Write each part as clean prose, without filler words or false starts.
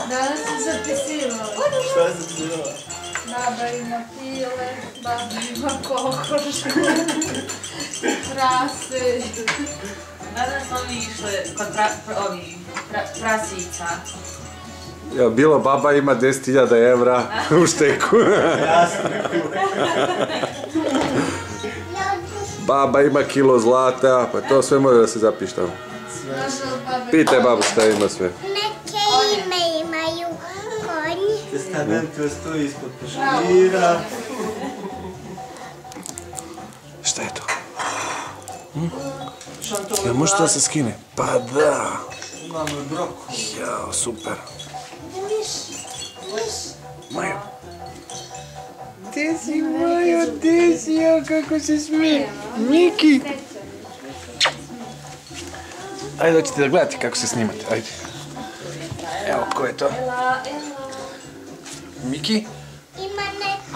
Danas sam zapisivala. Šta je zapisala? Baba ima pile, baba ima kokoš, prase. Danas smo mi išli kod prasica. Ja, bilo baba ima 10.000 evra u šteku. Baba ima kilo zlata, pa to sve može da se zapiše tamo. Pitaj babu šta ima sve. Neke ime imaju konj. Testament stoji ispod peškira. Šta je to? Ja, može to se skine? Pa da. Imamo i broku. Jao, super. Majo. Gdje si, Majo, gdje si, jao, kako se smije. Miki. Ajde, hoćete da gledate kako se snimate, ajde. Evo, ko je to? Miki? Ima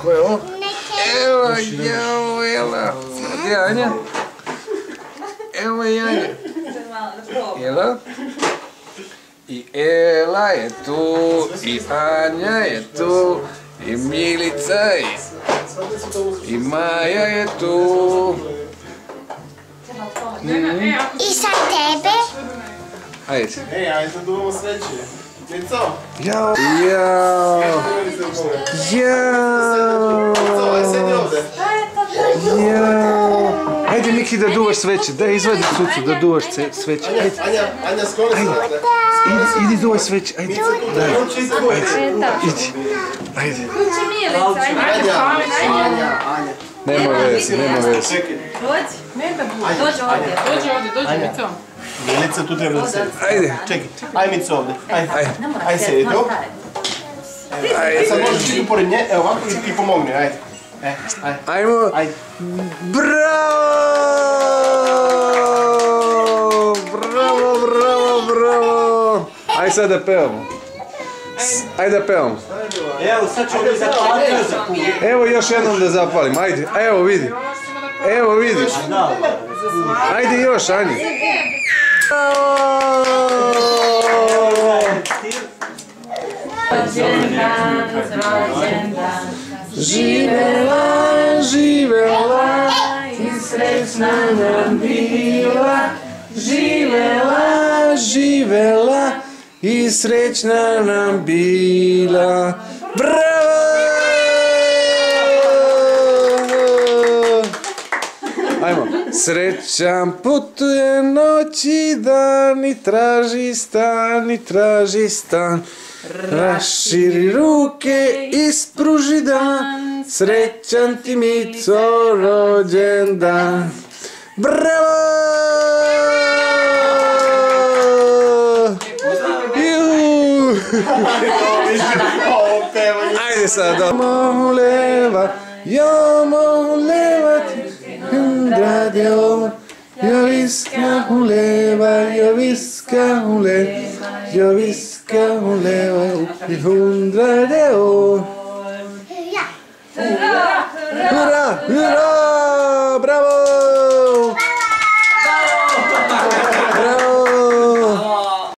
Ko je ovo? neke... Evo, jao, Ela. Gdje je Anja? Evo je Anja. Ela? I Ela je tu, i Anja je tu, i Milica i Maja je tu. I sa tebe? Ajde. Ej, ajde sad uvamo sveće. Mico? Jao, jao, jao, Mico, aj sedi ovde. jao. Ajde, Miki, da duvaš sveće. Daj, izvadi cucu da duvaš sveće. Ajde. Anja, skloni se ovde. Idi duvaj sveće, ajde. Daj, idi. Ajde. Kuće Milica, ajde kamen, ajde. Nema veze, nema veze. Dođi. Dođi ovdje. Dođi mi to. Milica, tu treba da sedi. Ajde. Čekaj, aj Mico ovde. Aj, Ne moraš aj sedi tu. Ajde. Sad možeš ti pored nje, evo ovako i pomogni, ajde. Aj. Ajmo. Ajde. Bravo! Bravo, bravo, bravo! Ajde sad da pevamo. Ajde da pevamo. Evo, sad ćemo mi zapaliti za kugu. Evo još jednom da zapalim, ajde. Evo vidi. Evo vidiš. Ajde još, Anja. Rođendan, rođendan. Živela, živela i srećna nam bila. Živela, živela i srećna nam bila. Bravo! Ajmo. Srećan putuje noć i dan i traži stan i traži stan. Raširi ruke, ispruži dan, srećan ti Mico rođendan. Bravo! Juhu! Ajde sad, jomo leva, jomo leva ti, drade ovo. Joviska uleva, joviska uleva, joviska uleva i 100 år. Hurra, hurra!